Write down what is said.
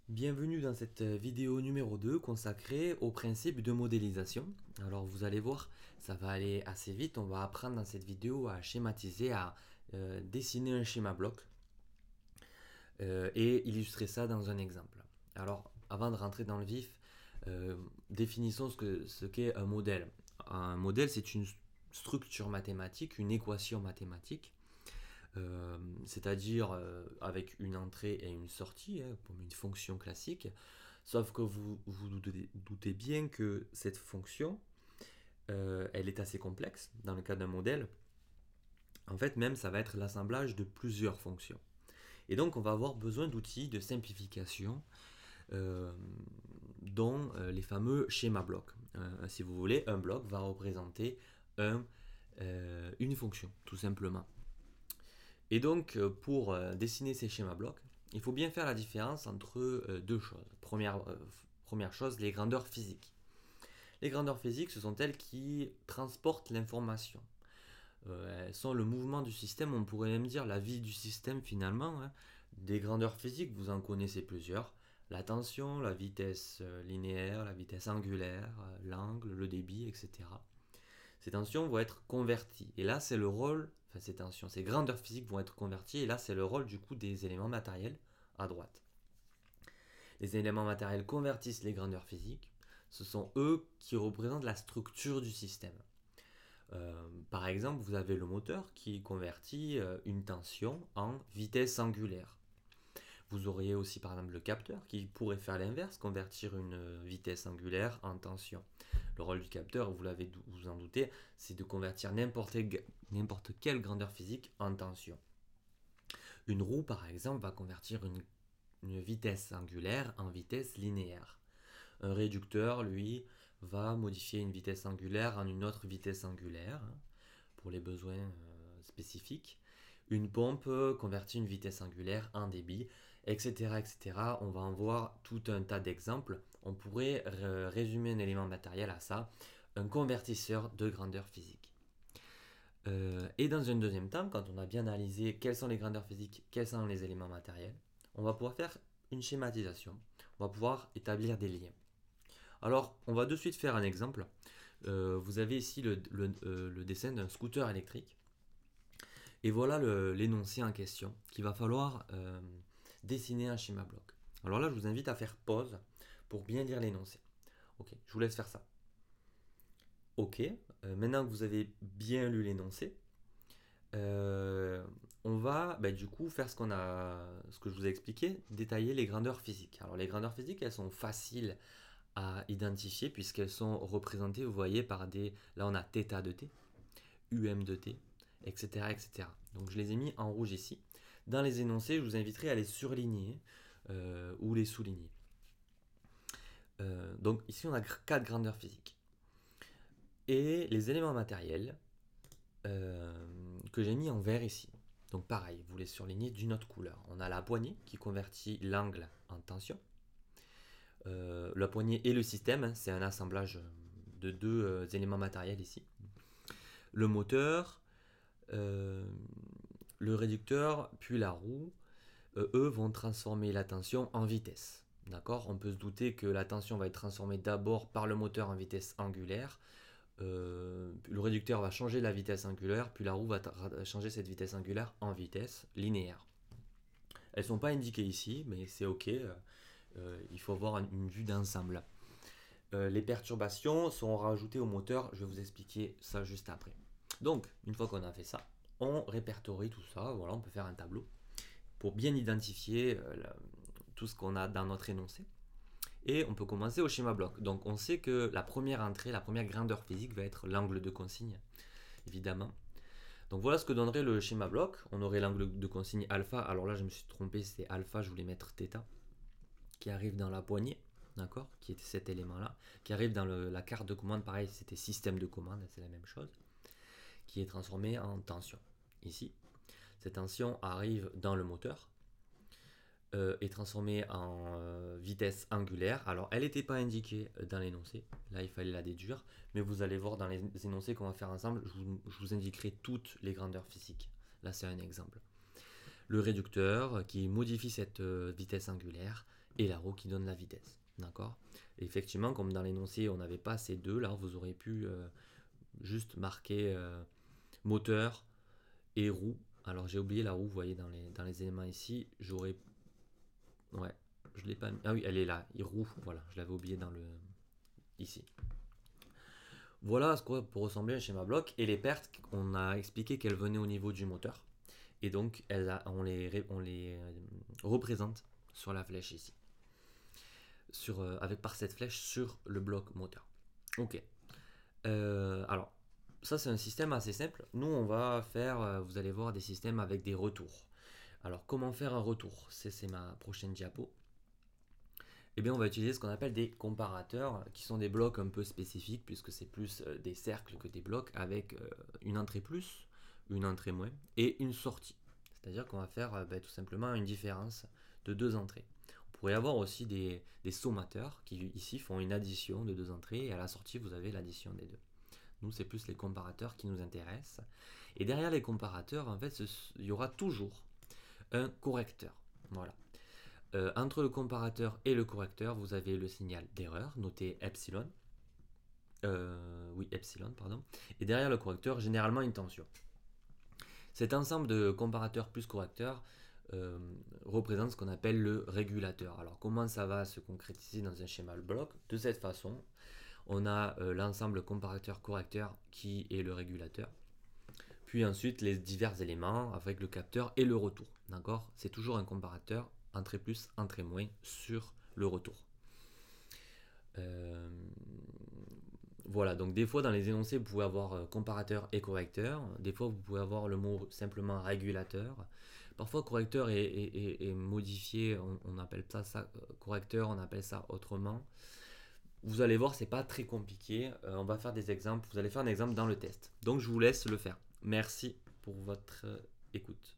Bienvenue dans cette vidéo numéro 2 consacrée au principe de modélisation. Alors vous allez voir, ça va aller assez vite. On va apprendre dans cette vidéo à schématiser, à dessiner un schéma bloc et illustrer ça dans un exemple. Alors avant de rentrer dans le vif, définissons ce qu'est un modèle. Un modèle, c'est une structure mathématique, une équation mathématique c'est-à-dire avec une entrée et une sortie, comme une fonction classique. Sauf que vous doutez bien que cette fonction, elle est assez complexe dans le cas d'un modèle. En fait, même, ça va être l'assemblage de plusieurs fonctions. Et donc, on va avoir besoin d'outils de simplification, euh, dont les fameux schémas blocs. Si vous voulez, un bloc va représenter une fonction, tout simplement. Et donc, pour dessiner ces schémas blocs, il faut bien faire la différence entre deux choses. Première chose, les grandeurs physiques. Les grandeurs physiques, ce sont elles qui transportent l'information. Elles sont le mouvement du système, on pourrait même dire la vie du système finalement, hein. Des grandeurs physiques, vous en connaissez plusieurs. La tension, la vitesse linéaire, la vitesse angulaire, l'angle, le débit, etc. Ces tensions vont être converties. Et là, c'est le rôle, enfin ces tensions, ces grandeurs physiques vont être converties. Et là, c'est le rôle du coup des éléments matériels à droite. Les éléments matériels convertissent les grandeurs physiques. Ce sont eux qui représentent la structure du système. Par exemple, vous avez le moteur qui convertit une tension en vitesse angulaire. Vous auriez aussi par exemple le capteur qui pourrait faire l'inverse, convertir une vitesse angulaire en tension. Le rôle du capteur, vous en doutez, c'est de convertir n'importe quelle grandeur physique en tension. Une roue par exemple va convertir une vitesse angulaire en vitesse linéaire. Un réducteur, lui, va modifier une vitesse angulaire en une autre vitesse angulaire, hein, pour les besoins spécifiques. Une pompe convertit une vitesse angulaire en débit, etc., etc. On va en voir tout un tas d'exemples. On pourrait résumer un élément matériel à ça, un convertisseur de grandeur physique. Et dans un deuxième temps, quand on a bien analysé quelles sont les grandeurs physiques, quels sont les éléments matériels, on va pouvoir faire une schématisation. On va pouvoir établir des liens. Alors, on va de suite faire un exemple. Vous avez ici le dessin d'un scooter électrique. Et voilà l'énoncé en question qu'il va falloir dessiner un schéma bloc. Alors là, je vous invite à faire pause pour bien lire l'énoncé. Ok, je vous laisse faire ça. Ok, maintenant que vous avez bien lu l'énoncé, on va du coup faire ce que je vous ai expliqué, détailler les grandeurs physiques. Alors les grandeurs physiques, elles sont faciles à identifier puisqu'elles sont représentées, vous voyez, par des... Là, on a θ de t, um de t, etc., etc. Donc je les ai mis en rouge ici. Dans les énoncés, je vous inviterai à les surligner ou les souligner. Donc ici, on a 4 grandeurs physiques. Et les éléments matériels que j'ai mis en vert ici. Donc pareil, vous les surlignez d'une autre couleur. On a la poignée qui convertit l'angle en tension. La poignée et le système, hein, c'est un assemblage de deux éléments matériels ici. Le moteur, le réducteur, puis la roue, eux vont transformer la tension en vitesse. D'accord. On peut se douter que la tension va être transformée d'abord par le moteur en vitesse angulaire. Le réducteur va changer la vitesse angulaire, puis la roue va changer cette vitesse angulaire en vitesse linéaire. Elles ne sont pas indiquées ici, mais c'est ok. Il faut avoir une vue d'ensemble. Les perturbations seront rajoutées au moteur, je vais vous expliquer ça juste après. Donc, une fois qu'on a fait ça, on répertorie tout ça, voilà, on peut faire un tableau pour bien identifier tout ce qu'on a dans notre énoncé. Et on peut commencer au schéma bloc. Donc on sait que la première entrée, la première grandeur physique va être l'angle de consigne, évidemment. Donc voilà ce que donnerait le schéma bloc. On aurait l'angle de consigne alpha. Alors là, je me suis trompé, c'est alpha, je voulais mettre θ, qui arrive dans la poignée, d'accord, qui est cet élément-là, qui arrive dans la carte de commande, pareil, c'était système de commande, c'est la même chose, qui est transformé en tension. Ici, cette tension arrive dans le moteur, est transformée en vitesse angulaire. Alors, elle n'était pas indiquée dans l'énoncé. Là, il fallait la déduire. Mais vous allez voir dans les énoncés qu'on va faire ensemble, je vous indiquerai toutes les grandeurs physiques. Là, c'est un exemple. le réducteur qui modifie cette vitesse angulaire et la roue qui donne la vitesse. D'accord. Et effectivement, comme dans l'énoncé, on n'avait pas ces deux, là, vous aurez pu juste marquer moteur et roue. Alors j'ai oublié la roue, vous voyez dans les éléments ici, j'aurais... Ouais, je l'ai pas mis. Ah oui, elle est là, roue, voilà, je l'avais oublié dans le... ici. Voilà ce quoi pour ressembler à un schéma bloc. Et les pertes, on a expliqué qu'elles venaient au niveau du moteur. Et donc on les représente sur la flèche ici. Par cette flèche sur le bloc moteur. Ok. Alors, ça c'est un système assez simple. Nous on va faire, vous allez voir, des systèmes avec des retours. Alors comment faire un retour? C'est ma prochaine diapo. Eh bien on va utiliser ce qu'on appelle des comparateurs, qui sont des blocs un peu spécifiques, puisque c'est plus des cercles que des blocs, avec une entrée plus, une entrée moins, et une sortie. C'est-à-dire qu'on va faire tout simplement une différence de deux entrées. On pourrait avoir aussi des sommateurs, qui ici font une addition de deux entrées, et à la sortie vous avez l'addition des deux. Nous, c'est plus les comparateurs qui nous intéressent. Et derrière les comparateurs, en fait, il y aura toujours un correcteur. Voilà. Entre le comparateur et le correcteur, vous avez le signal d'erreur, noté epsilon. Epsilon, pardon. Et derrière le correcteur, généralement une tension. Cet ensemble de comparateurs plus correcteurs représente ce qu'on appelle le régulateur. Alors, comment ça va se concrétiser dans un schéma bloc? De cette façon, on a l'ensemble comparateur-correcteur qui est le régulateur. Puis ensuite, les divers éléments avec le capteur et le retour. D'accord? C'est toujours un comparateur, entrée plus, entrée moins sur le retour. Voilà, donc des fois dans les énoncés, vous pouvez avoir comparateur et correcteur. Des fois, vous pouvez avoir le mot simplement régulateur. Parfois, correcteur est modifié, on appelle ça correcteur, on appelle ça autrement. Vous allez voir, c'est pas très compliqué. On va faire des exemples. Vous allez faire un exemple dans le test. Donc, je vous laisse le faire. Merci pour votre écoute.